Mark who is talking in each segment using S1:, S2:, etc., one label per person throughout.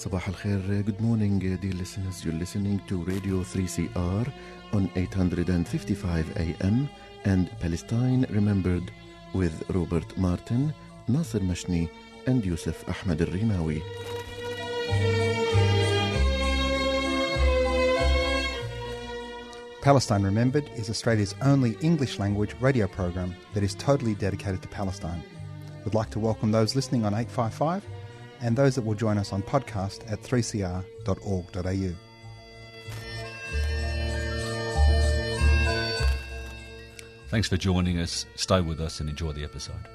S1: Sabah al-Khair, good morning dear listeners. You're listening to Radio 3CR on 855 AM and Palestine Remembered with Robert Martin, Nasser Mashni and Yusuf Ahmed al-Rimawi.
S2: Palestine Remembered is Australia's only English-language radio program that is totally dedicated to Palestine. We'd like to welcome those listening on 855 and those that will join us on podcast at 3cr.org.au.
S3: Thanks for joining us. Stay with us and enjoy the episode.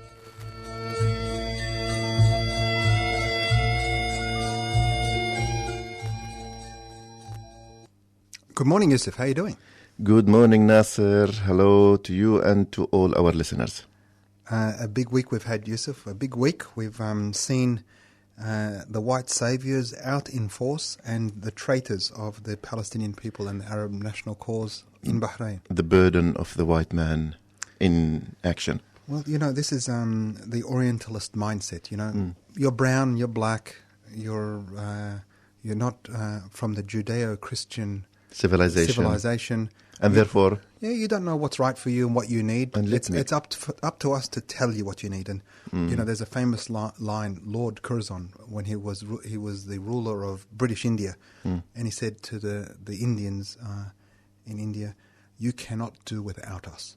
S2: Good morning, Yusuf. How are you doing?
S1: Good morning, Nasser. Hello to you and to all our listeners.
S2: A big week we've had, Yusuf. A big week. We've seen the white saviours out in force and the traitors of the Palestinian people and the Arab national cause in Bahrain.
S1: The burden of the white man in action.
S2: Well, you know, this is the Orientalist mindset. You know, you're brown, you're black, you're not from the Judeo-Christian civilization.
S1: And therefore,
S2: you don't know what's right for you and what you need.
S1: And
S2: it's up to us to tell you what you need. And you know, there's a famous line, Lord Curzon, when he was the ruler of British India, and he said to the Indians in India, "You cannot do without us."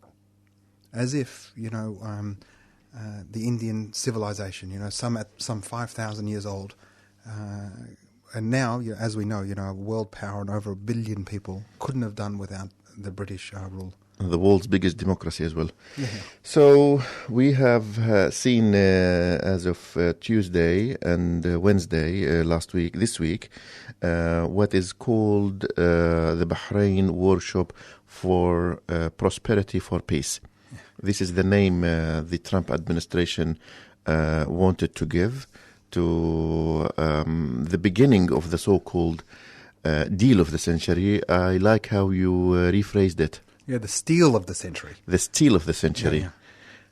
S2: As if, you know, the Indian civilization, you know, some 5,000 years old. And now, as we know, you know, a world power and over 1 billion people couldn't have done without the British rule.
S1: The world's biggest democracy as well.
S2: Yeah.
S1: So we have seen as of Tuesday and Wednesday this week, what is called the Bahrain Workshop for Prosperity for Peace. Yeah. This is the name the Trump administration wanted to give to the beginning of the so-called deal of the century. I like how you rephrased it.
S2: Yeah, the steal of the century.
S1: The steal of the century.
S2: Yeah.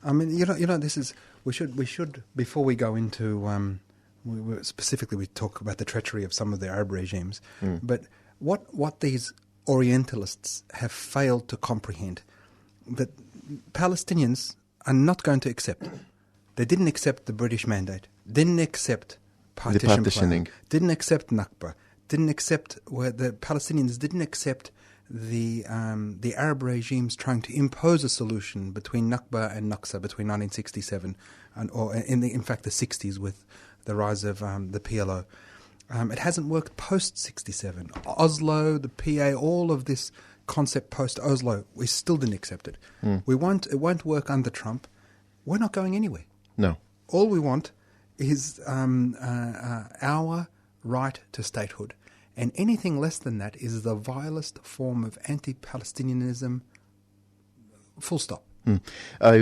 S2: I mean, you know, this is we should before we go into specifically we talk about the treachery of some of the Arab regimes, but what these Orientalists have failed to comprehend that Palestinians are not going to accept. They didn't accept the British mandate. Didn't accept
S1: partitioning.
S2: Didn't accept Nakba. Didn't accept the Palestinians didn't accept the Arab regimes trying to impose a solution between Nakba and Naksa between 1967 or in fact the 60s with the rise of the PLO. It hasn't worked post 67. Oslo, the PA, all of this concept post Oslo, we still didn't accept it. It won't work under Trump. We're not going anywhere.
S1: No.
S2: All we want is our right to statehood. And anything less than that is the vilest form of anti-Palestinianism, full stop.
S1: I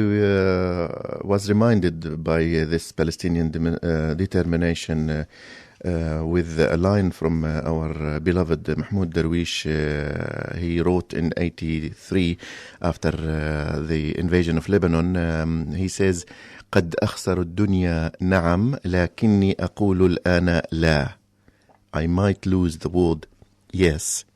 S1: was reminded by this Palestinian determination with a line from our beloved Mahmoud Darwish. He wrote in 1983 after the invasion of Lebanon. He says, قد أخسر الدنيا نعم لكني أقول الآن لا. I might lose the world, yes,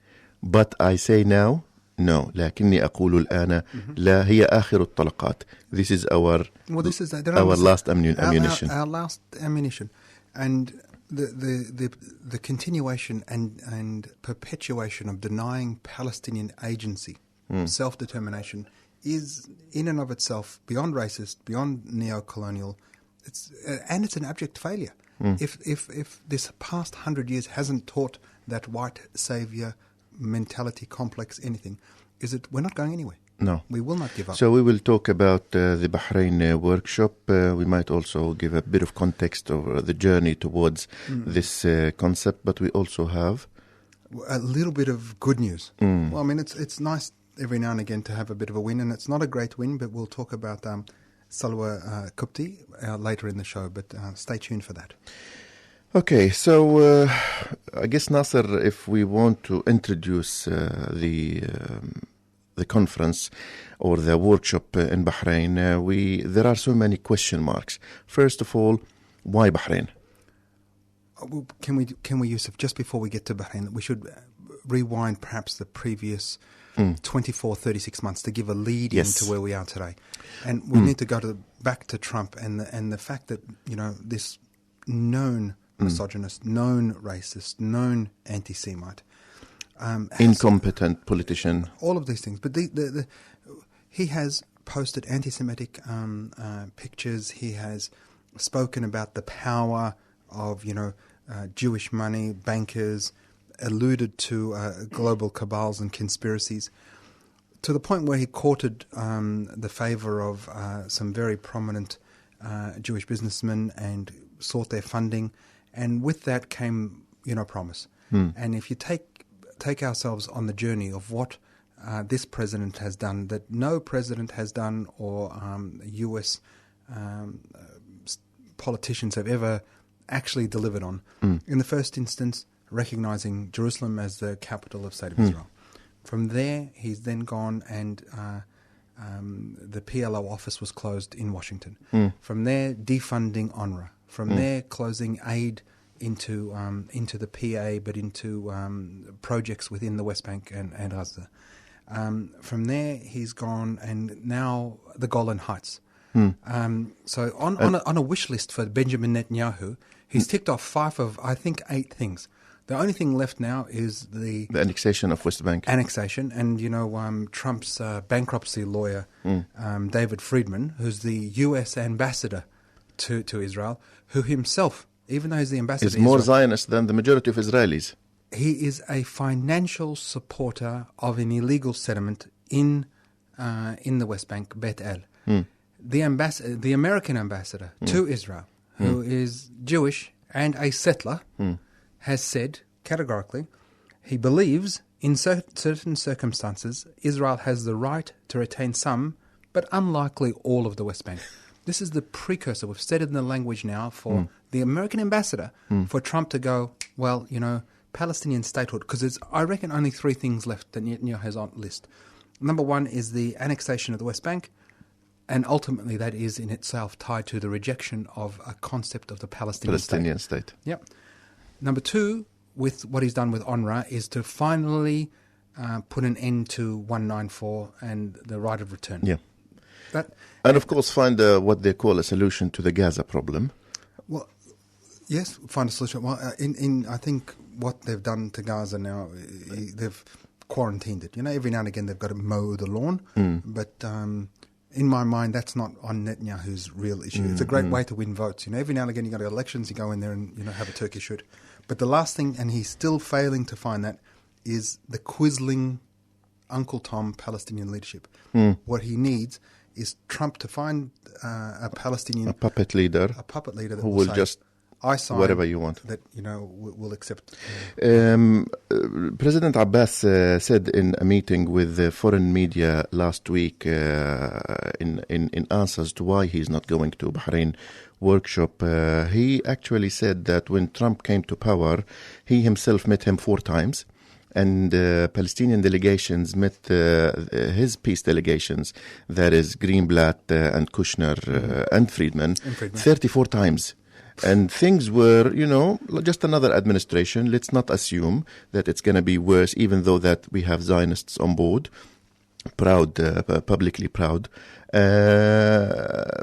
S1: but I say now, no. لكني أقول الآن لا هي آخر الطلقات. This is our last ammunition.
S2: Our last ammunition. And the continuation and perpetuation of denying Palestinian agency, self-determination, is in and of itself beyond racist, beyond neo-colonial. It's an abject failure. If this past 100 years hasn't taught that white savior mentality complex anything, we're not going anywhere.
S1: No.
S2: We will not give up.
S1: So we will talk about the Bahrain workshop. We might also give a bit of context of the journey towards this concept, but we also have
S2: a little bit of good news. Well, I mean, it's nice every now and again to have a bit of a win, and it's not a great win, but we'll talk about Salwa Kupti later in the show, but stay tuned for that.
S1: Okay, so I guess, Nasser, if we want to introduce the conference or the workshop in Bahrain, there are so many question marks. First of all, why Bahrain?
S2: Can we, Yusuf, just before we get to Bahrain, we should rewind perhaps the previous 24, 36 months to give a lead into where we are today. And we need to go back to Trump and the fact that, this known misogynist, known racist, known anti-Semite.
S1: Incompetent politician.
S2: All of these things. But he has posted anti-Semitic pictures. He has spoken about the power of, Jewish money, bankers, alluded to global cabals and conspiracies, to the point where he courted the favour of some very prominent Jewish businessmen and sought their funding. And with that came, promise. And if you take ourselves on the journey of what this president has done, that no president has done, or U.S. Politicians have ever actually delivered on. In the first instance, recognizing Jerusalem as the capital of State of Israel. From there, he's then gone and the PLO office was closed in Washington. From there, defunding UNRWA. From there, closing aid into the PA, but into projects within the West Bank and Gaza. From there, he's gone, and now the Golan Heights. So on a wish list for Benjamin Netanyahu, he's ticked off 5 of, I think, 8 things. The only thing left now is the
S1: annexation of West Bank.
S2: Annexation, and Trump's bankruptcy lawyer, David Friedman, who's the U.S. ambassador to Israel, who himself, even though he's the ambassador,
S1: is more Zionist than the majority of Israelis.
S2: He is a financial supporter of an illegal settlement in the West Bank, Bet El. The American ambassador to Israel, who is Jewish and a settler, has said categorically he believes in certain circumstances Israel has the right to retain some, but unlikely all of the West Bank. This is the precursor. We've said it in the language now for the American ambassador for Trump to go, well, Palestinian statehood, because there's, I reckon, only 3 things left that Netanyahu has on the list. Number 1 is the annexation of the West Bank, and ultimately that is in itself tied to the rejection of a concept of the Palestinian state. Yep. Number 2, with what he's done with UNRWA, is to finally put an end to 194 and the right of return.
S1: Yeah. And of course find what they call a solution to the Gaza problem.
S2: Well, yes, find a solution. Well, I think what they've done to Gaza now, they've quarantined it. Every now and again they've got to mow the lawn, but in my mind that's not on Netanyahu's real issue. It's a great way to win votes. Every now and again you got to elections, you go in there and have a turkey shoot. But the last thing, and he's still failing to find that, is the quisling Uncle Tom Palestinian leadership. What he needs is Trump to find a puppet leader that
S1: who will
S2: say,
S1: just
S2: I sign
S1: whatever you want.
S2: That will accept.
S1: President Abbas said in a meeting with the foreign media last week, in answers to why he's not going to Bahrain workshop, he actually said that when Trump came to power, he himself met him 4 times. And Palestinian delegations met his peace delegations, that is Greenblatt and Kushner and Friedman, 34 times. And things were, just another administration. Let's not assume that it's going to be worse, even though that we have Zionists on board, proud, publicly proud. And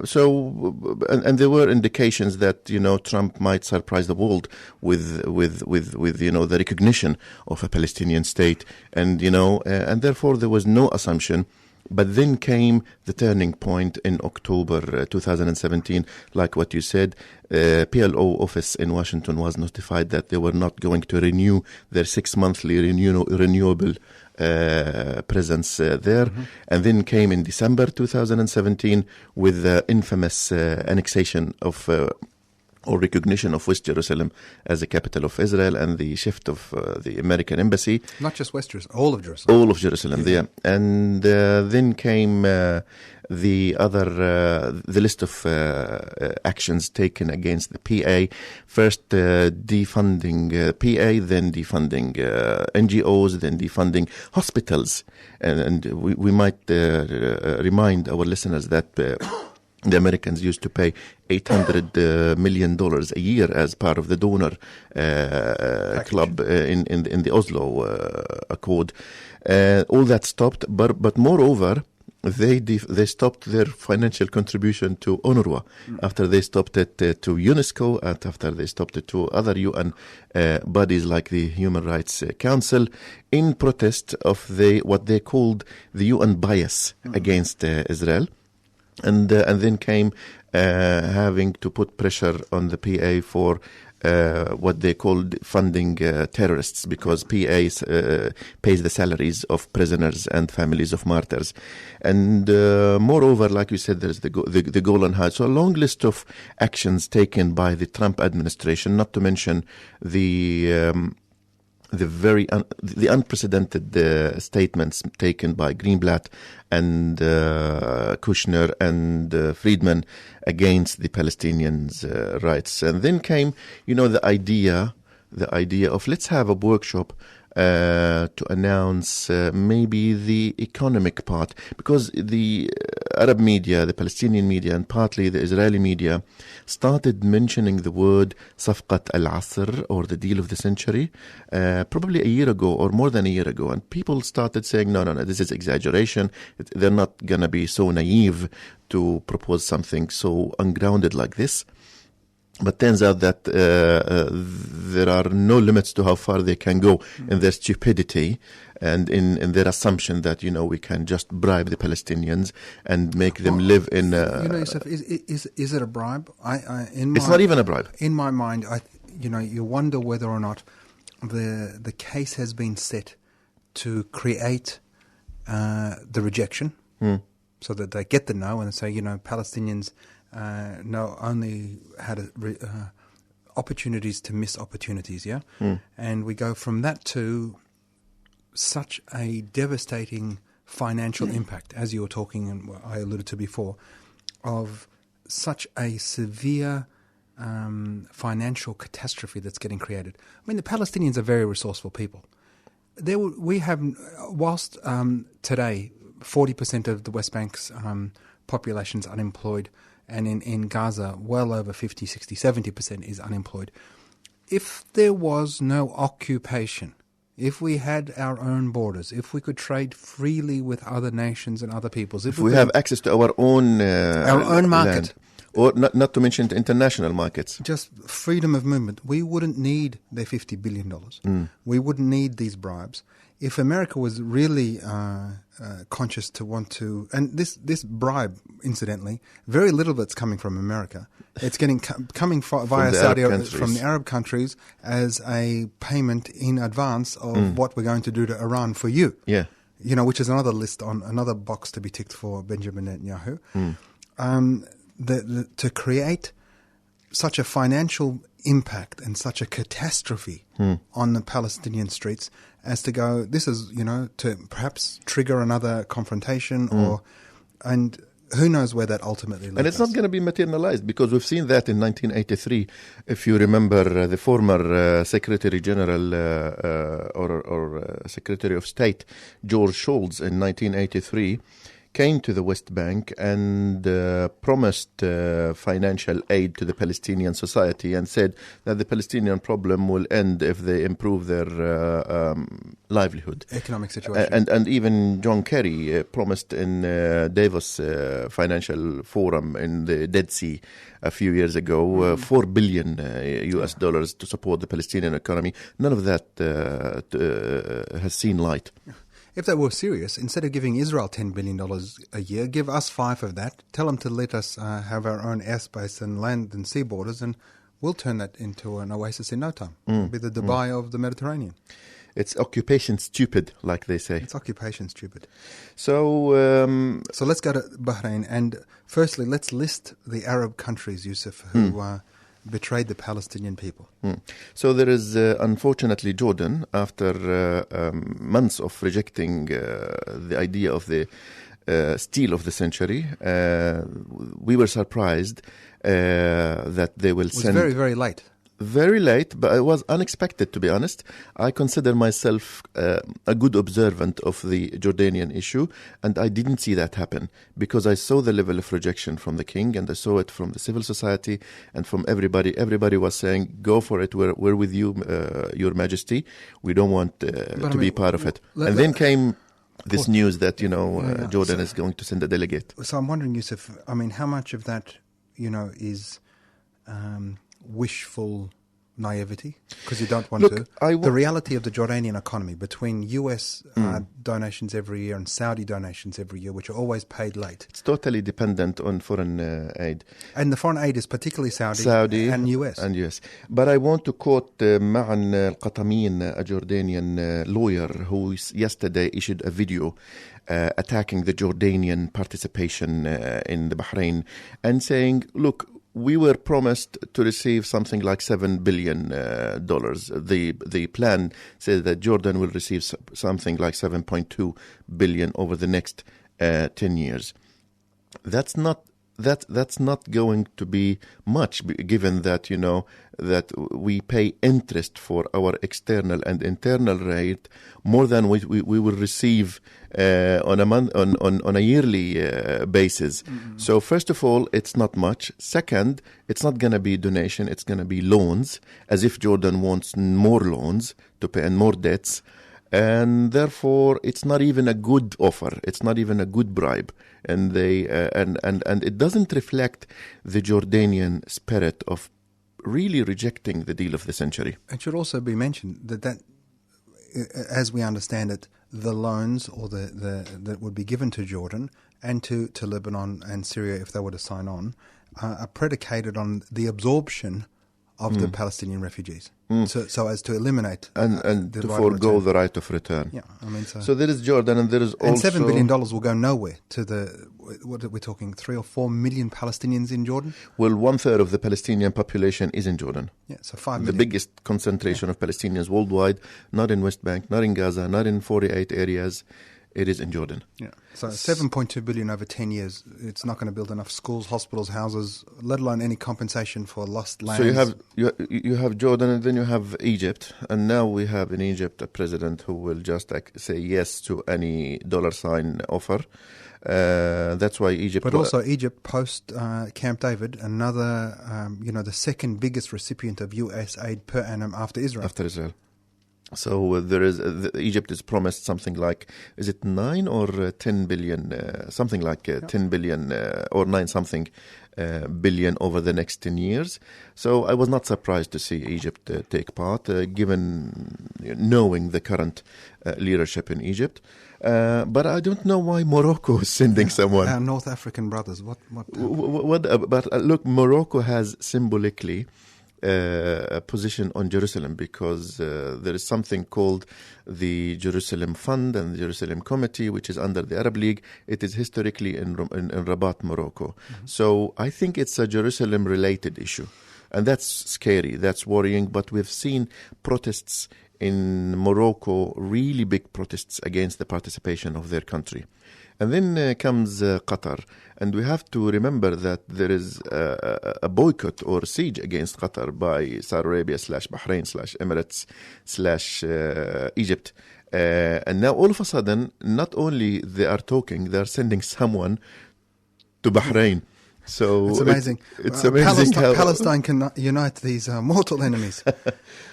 S1: there were indications that Trump might surprise the world with the recognition of a Palestinian state, and and therefore there was no assumption. But then came the turning point in October 2017, like what you said. PLO office in Washington was notified that they were not going to renew their 6-monthly renewable presence there. And then came in December 2017 with the infamous annexation of or recognition of West Jerusalem as the capital of Israel, and the shift of the American embassy.
S2: Not just West Jerusalem, all of Jerusalem.
S1: All of Jerusalem, yeah. And then came the list of actions taken against the PA. First defunding PA, then defunding NGOs, then defunding hospitals. And we might remind our listeners that The Americans used to pay $800 million a year as part of the donor club in the Oslo Accord. All that stopped, but moreover, they stopped their financial contribution to UNRWA after they stopped it to UNESCO, and after they stopped it to other UN bodies like the Human Rights Council, in protest of what they called the UN bias against Israel. And then came having to put pressure on the PA for what they called funding terrorists, because PA pays the salaries of prisoners and families of martyrs. And moreover, like you said, there's the Golan Heights. So a long list of actions taken by the Trump administration, not to mention the unprecedented statements taken by Greenblatt and Kushner and Friedman against the Palestinians' rights. And then came, the idea of let's have a workshop to announce maybe the economic part, because the Arab media, the Palestinian media, and partly the Israeli media started mentioning the word Safqat al-Asr, or the deal of the century, probably a year ago or more than a year ago. And people started saying, no, this is exaggeration. They're not going to be so naive to propose something so ungrounded like this. But turns out that there are no limits to how far they can go in their stupidity and in their assumption that, we can just bribe the Palestinians and make them live in...
S2: Yusuf, is it a bribe?
S1: It's not even a bribe.
S2: In my mind, you wonder whether or not the case has been set to create the rejection, so that they get the no and say, Palestinians... only had opportunities to miss opportunities, yeah? And we go from that to such a devastating financial impact, as you were talking and I alluded to before, of such a severe financial catastrophe that's getting created. I mean, the Palestinians are very resourceful people. Whilst today 40% of the West Bank's population is unemployed, and in Gaza, well over 50, 60, 70% is unemployed. If there was no occupation, if we had our own borders, if we could trade freely with other nations and other peoples,
S1: if we have access to our own
S2: market,
S1: land, or not to mention the international markets,
S2: just freedom of movement, we wouldn't need their $50 billion. We wouldn't need these bribes. If America was really conscious to want to, and this bribe, incidentally, very little of it's coming from America. It's coming via Saudi Arabia, from the Arab countries, as a payment in advance of what we're going to do to Iran for you.
S1: Yeah,
S2: which is another list on another box to be ticked for Benjamin Netanyahu. To create such a financial impact and such a catastrophe on the Palestinian streets, as to go, this is, to perhaps trigger another confrontation, and who knows where that ultimately leads.
S1: And it's not going to be materialized, because we've seen that in 1983. If you remember, the former Secretary General or Secretary of State, George Shultz, in 1983, came to the West Bank and promised financial aid to the Palestinian society, and said that the Palestinian problem will end if they improve their livelihood.
S2: Economic situation.
S1: And even John Kerry promised in Davos Financial Forum in the Dead Sea a few years ago $4 billion US dollars to support the Palestinian economy. None of that has seen light.
S2: If they were serious, instead of giving Israel $10 billion a year, give us 5 of that. Tell them to let us have our own airspace and land and sea borders, and we'll turn that into an oasis in no time. It'll be the Dubai of the Mediterranean.
S1: It's occupation stupid, like they say.
S2: It's occupation stupid.
S1: So
S2: let's go to Bahrain, and firstly, let's list the Arab countries, Yusuf, who betrayed the Palestinian people.
S1: So there is, unfortunately, Jordan, after months of rejecting the idea of the steal of the century. We were surprised that they will send...
S2: It was very, very late.
S1: very late, but it was unexpected, to be honest. I consider myself a good observant of the Jordanian issue, and I didn't see that happen because I saw the level of rejection from the king, and I saw it from the civil society and from everybody. Everybody was saying, go for it, we're with you, Your Majesty. We don't want to be part of it. And then came this news that, Jordan is going to send a delegate.
S2: So I'm wondering, Yusuf, I mean, how much of that, is wishful naivety, because you don't want to. The reality of the Jordanian economy, between US donations every year and Saudi donations every year, which are always paid late.
S1: It's totally dependent on foreign aid.
S2: And the foreign aid is particularly Saudi and US.
S1: But I want to quote Ma'an al-Qatamin, a Jordanian lawyer who yesterday issued a video attacking the Jordanian participation in the Bahrain and saying, look, we were promised to receive something like $7 billion. The plan says that Jordan will receive something like $7.2 billion over the next 10 years. That's not going to be much, given that that we pay interest for our external and internal rate more than we will receive on a yearly basis. Mm-hmm. So first of all, it's not much. Second, it's not going to be donation; it's going to be loans, as if Jordan wants more loans to pay and more debts. And therefore, it's not even a good offer. It's not even a good bribe, and and it doesn't reflect the Jordanian spirit of really rejecting the deal of the century.
S2: It should also be mentioned that as we understand it, the loans or that would be given to Jordan and to Lebanon and Syria if they were to sign on are predicated on the absorption of the Palestinian refugees, so as to eliminate
S1: and to forego the right of return.
S2: Yeah, I mean, so
S1: there is Jordan, and there is also
S2: $7 billion will go nowhere to what are we talking, 3 or 4 million Palestinians in Jordan?
S1: Well, 1/3 of the Palestinian population is in Jordan.
S2: Yeah, so 5 million.
S1: The biggest concentration of Palestinians worldwide, not in West Bank, not in Gaza, not in 48 areas. It is in Jordan.
S2: Yeah. So $7.2 billion over 10 years. It's not going to build enough schools, hospitals, houses, let alone any compensation for lost lands.
S1: So you have Jordan, and then you have Egypt, and now we have in Egypt a president who will just say yes to any $ offer. That's why Egypt.
S2: But also Egypt post Camp David, another the second biggest recipient of US aid per annum after Israel.
S1: So there is Egypt is promised something like, is it 9 or 10 billion, something like 10 billion or 9 something billion over the next 10 years. So I was not surprised to see Egypt take part, given knowing the current leadership in Egypt. But I don't know why Morocco is sending someone.
S2: Our North African brothers. What?
S1: But look, Morocco has symbolically a position on Jerusalem, because there is something called the Jerusalem Fund and the Jerusalem Committee, which is under the Arab League. It is historically in Rabat, Morocco. Mm-hmm. So I think it's a Jerusalem-related issue. And that's scary, that's worrying. But we've seen protests in Morocco, really big protests against the participation of their country. And then comes Qatar. And we have to remember that there is a boycott or siege against Qatar by Saudi Arabia /Bahrain /Emirates /Egypt. And now all of a sudden, not only they are talking, they are sending someone to Bahrain. So
S2: it's amazing.
S1: It's amazing how
S2: Palestine can unite these mortal enemies.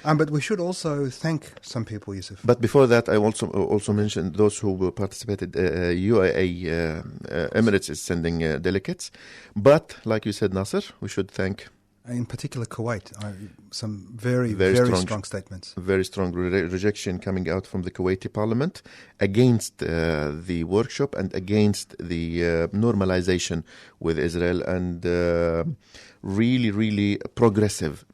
S2: But we should also thank some people, Yusuf.
S1: But before that, I also mentioned those who participated. UAE, Emirates is sending delegates. But like you said, Nasser, we should thank.
S2: In particular, Kuwait. Some very strong statements.
S1: Very strong rejection coming out from the Kuwaiti parliament against the workshop and against the normalization with Israel, and really, really progressive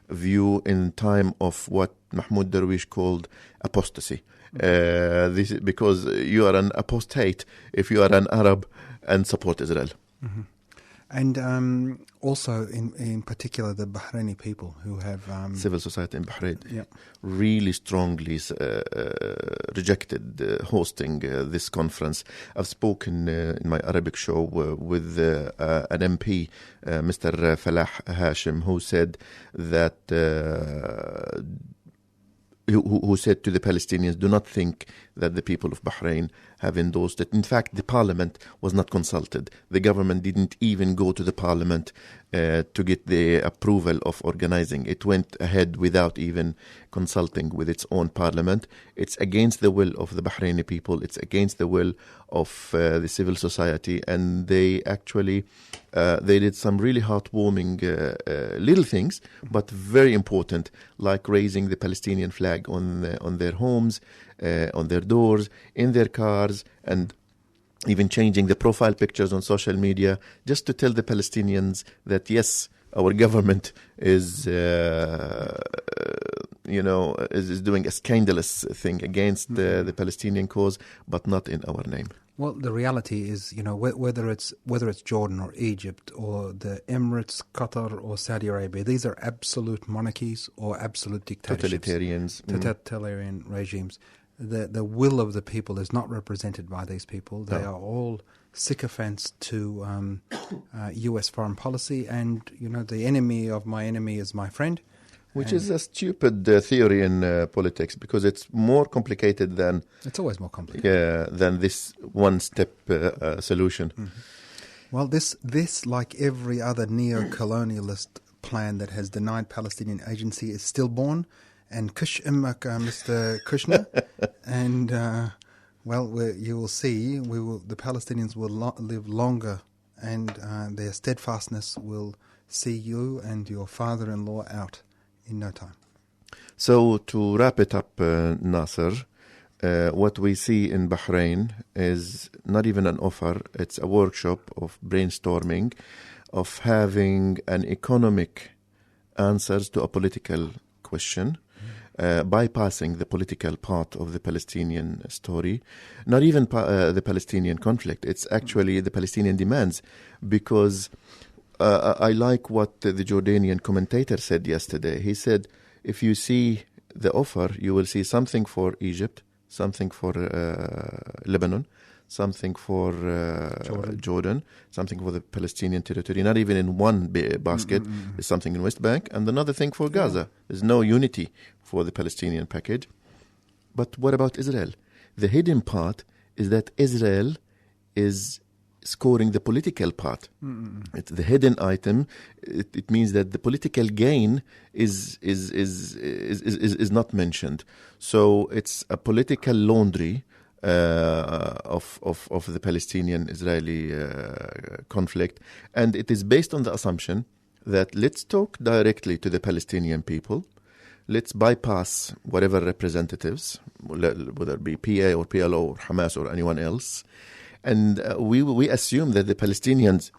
S1: view in time of what Mahmoud Darwish called apostasy. This is because you are an apostate if you are an Arab and support Israel.
S2: Mm-hmm. And also, in particular, the Bahraini people who have...
S1: Civil society in Bahrain
S2: Yeah.
S1: really strongly rejected hosting this conference. I've spoken in my Arabic show with an MP, Mr. Falah Hashim, who said that who said to the Palestinians, do not think that the people of Bahrain have endorsed it. In fact, the parliament was not consulted. The government didn't even go to the parliament to get the approval of organizing. It went ahead without even consulting with its own parliament. It's against the will of the Bahraini people. It's against the will of the civil society. And they actually they did some really heartwarming little things, but very important, like raising the Palestinian flag on their homes, on their doors, in their cars, and even changing the profile pictures on social media, just to tell the Palestinians that yes, our government is is doing a scandalous thing against the Palestinian cause, but not in our name.
S2: Well, the reality is, whether it's Jordan or Egypt or the Emirates, Qatar or Saudi Arabia, these are absolute monarchies or absolute dictatorships. Totalitarian regimes. The will of the people is not represented by these people. They are all sycophants to U.S. foreign policy, and the enemy of my enemy is my friend.
S1: Which is a stupid theory in politics, because it's more complicated than...
S2: It's always more complicated.
S1: Than this one-step solution.
S2: Mm-hmm. Well, this, like every other neo-colonialist plan that has denied Palestinian agency, is stillborn. And Kush Immak, Mr. Kushner. And, you will see, the Palestinians will live longer, and their steadfastness will see you and your father-in-law out in no time.
S1: So to wrap it up, Nasser, what we see in Bahrain is not even an offer, it's a workshop of brainstorming, of having an economic answers to a political question, bypassing the political part of the Palestinian story, not even the Palestinian conflict, it's actually the Palestinian demands, because I like what the Jordanian commentator said yesterday. He said, if you see the offer, you will see something for Egypt, something for Lebanon, something for Jordan, something for the Palestinian territory. Not even in one basket. There's something in West Bank, and another thing for Gaza. There's no unity for the Palestinian package. But what about Israel? The hidden part is that Israel is scoring the political part. It's the hidden item. It means that the political gain is not mentioned. So it's a political laundry of the Palestinian-Israeli conflict, and it is based on the assumption that let's talk directly to the Palestinian people. Let's bypass whatever representatives, whether it be PA or PLO or Hamas or anyone else. And we assume that the Palestinians,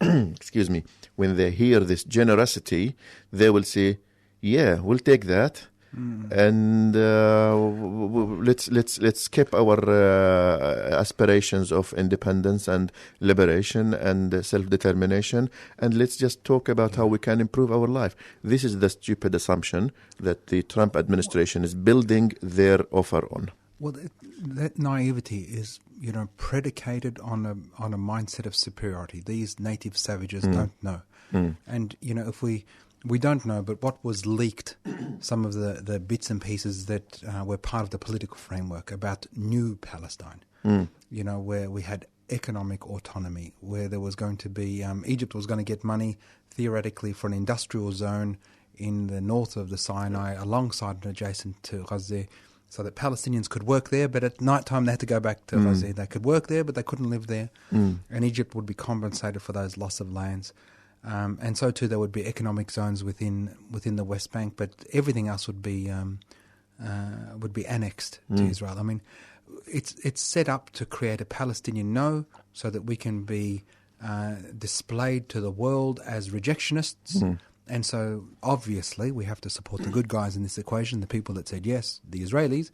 S1: excuse me, when they hear this generosity, they will say, yeah, we'll take that. And let's keep our aspirations of independence and liberation and self-determination, and let's just talk about how we can improve our life. This is the stupid assumption that the Trump administration is building their offer on.
S2: Well, that naivety is, predicated on a mindset of superiority. These native savages don't know. And, if we don't know, but what was leaked, some of the bits and pieces that were part of the political framework about new Palestine, where we had economic autonomy, where there was going to be, Egypt was going to get money, theoretically, for an industrial zone in the north of the Sinai, alongside and adjacent to Gaza, so that Palestinians could work there, but at night time they had to go back to Gaza. They could work there, but they couldn't live there. And Egypt would be compensated for those loss of lands. And so too there would be economic zones within the West Bank, but everything else would be annexed to Israel. I mean, it's set up to create a Palestinian no, so that we can be displayed to the world as rejectionists. And so, obviously, we have to support the good guys in this equation, the people that said yes, the Israelis,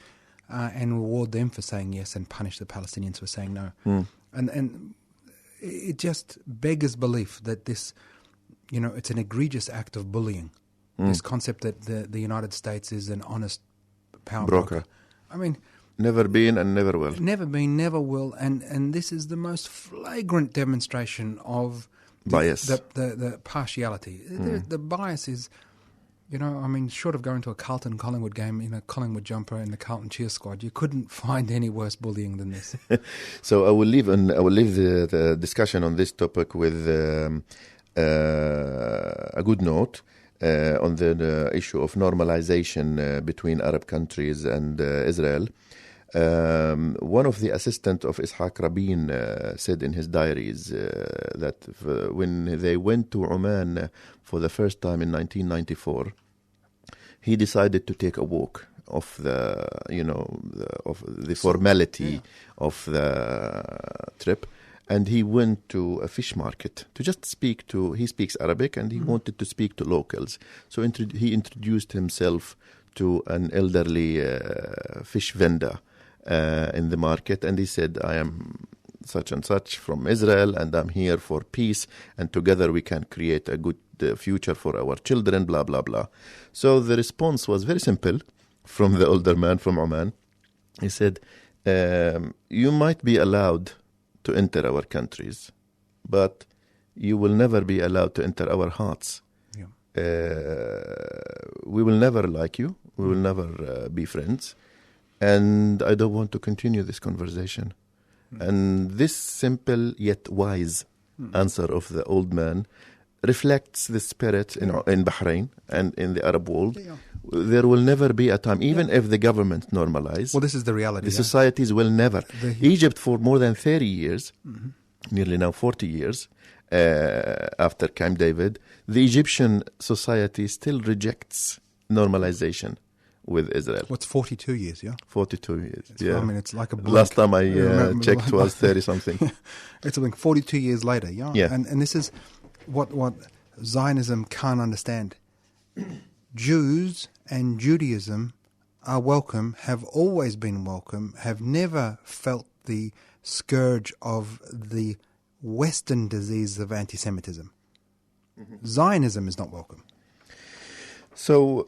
S2: and reward them for saying yes and punish the Palestinians for saying no. And it just beggars belief that this, it's an egregious act of bullying. This concept that the United States is an honest power broker. I mean,
S1: never been and never will.
S2: Never been, never will, and this is the most flagrant demonstration of
S1: bias.
S2: The partiality. The bias is, short of going to a Carlton Collingwood game in a Collingwood jumper in the Carlton cheer squad, you couldn't find any worse bullying than this.
S1: So I will leave the discussion on this topic with a good note. On the issue of normalization between Arab countries and Israel. One of the assistants of Ishaq Rabin said in his diaries that when they went to Oman for the first time in 1994, he decided to take a walk of the formality of the trip. And he went to a fish market to just speak to, he speaks Arabic and he wanted to speak to locals. So he introduced himself to an elderly fish vendor in the market. And he said, I am such and such from Israel and I'm here for peace. And together we can create a good future for our children, blah, blah, blah. So the response was very simple from the older man from Oman. He said, you might be allowed to enter our countries, but you will never be allowed to enter our hearts. We will never like you. We will never be friends. And I don't want to continue this conversation. And this simple yet wise answer of the old man reflects the spirit in Bahrain and in the Arab world. There will never be a time, even if the government normalize.
S2: Well, this is the reality.
S1: The societies will never. Egypt, for more than 30 years, nearly now 40 years, after Camp David, the Egyptian society still rejects normalization with Israel.
S2: What's 42 years, yeah?
S1: 42 years, yeah.
S2: I mean, it's like a blink.
S1: Last time I checked was 30-something.
S2: It's like 42 years later, yeah? And this is what Zionism can't understand. Jews and Judaism are welcome, have always been welcome, have never felt the scourge of the Western disease of anti-Semitism. Zionism is not welcome.
S1: So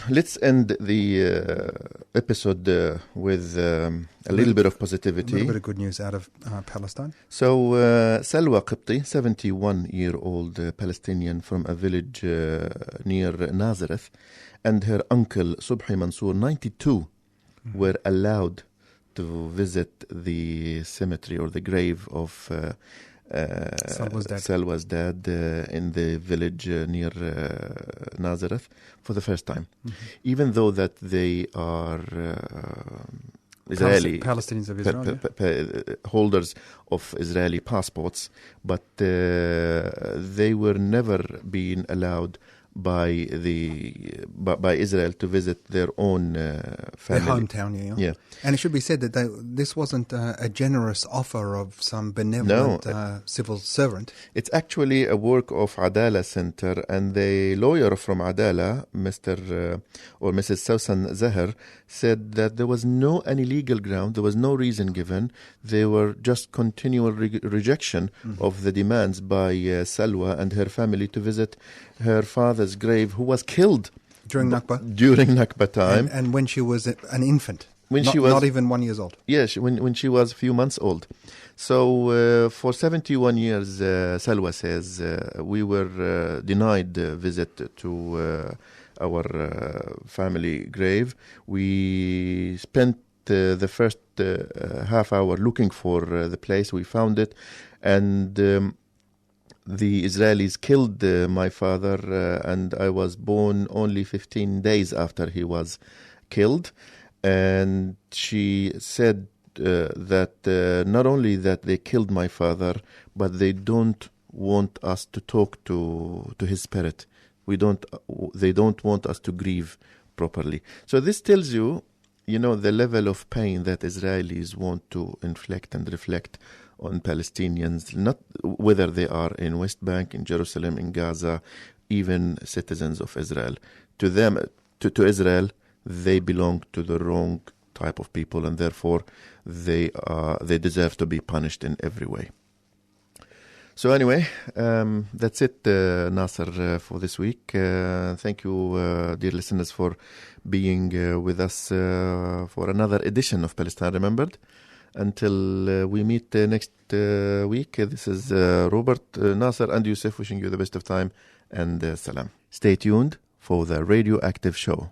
S1: let's end the episode with a little bit of positivity.
S2: A little bit of good news out of Palestine.
S1: So Salwa Qibti, 71-year-old Palestinian from a village near Nazareth, and her uncle Subhi Mansour, 92, were allowed to visit the cemetery or the grave of Salwa's dad in the village near Nazareth for the first time, even though that they are Israeli
S2: Palestinians of Israel,
S1: holders of Israeli passports, but they were never being allowed by Israel to visit their own family.
S2: Their hometown, yeah. And it should be said that this wasn't a generous offer of some benevolent civil servant.
S1: It's actually a work of Adala Center, and the lawyer from Adala, Mr. or Mrs. Sausan Zahar, said that there was no any legal ground, there was no reason given. They were just continual rejection of the demands by Salwa and her family to visit her father's grave, who was killed
S2: during Nakba.
S1: During Nakba time,
S2: and when she was an infant,
S1: she was
S2: not even 1 year old.
S1: Yes, when she was a few months old. So for 71 years, Salwa says we were denied a visit to our family grave. We spent the first half hour looking for the place. We found it, and the Israelis killed my father, and I was born only 15 days after he was killed. And she said that not only that they killed my father, but they don't want us to talk to his spirit. They don't want us to grieve properly. So this tells you, the level of pain that Israelis want to inflict and reflect on Palestinians, not whether they are in West Bank, in Jerusalem, in Gaza, even citizens of Israel. To them, to Israel, they belong to the wrong type of people, and therefore they deserve to be punished in every way. So anyway, that's it, Nasser, for this week. Thank you, dear listeners, for being with us for another edition of Palestine Remembered. Until we meet next week, this is Robert, Nasser, and Yusuf wishing you the best of time and salam. Stay tuned for the Radioactive Show.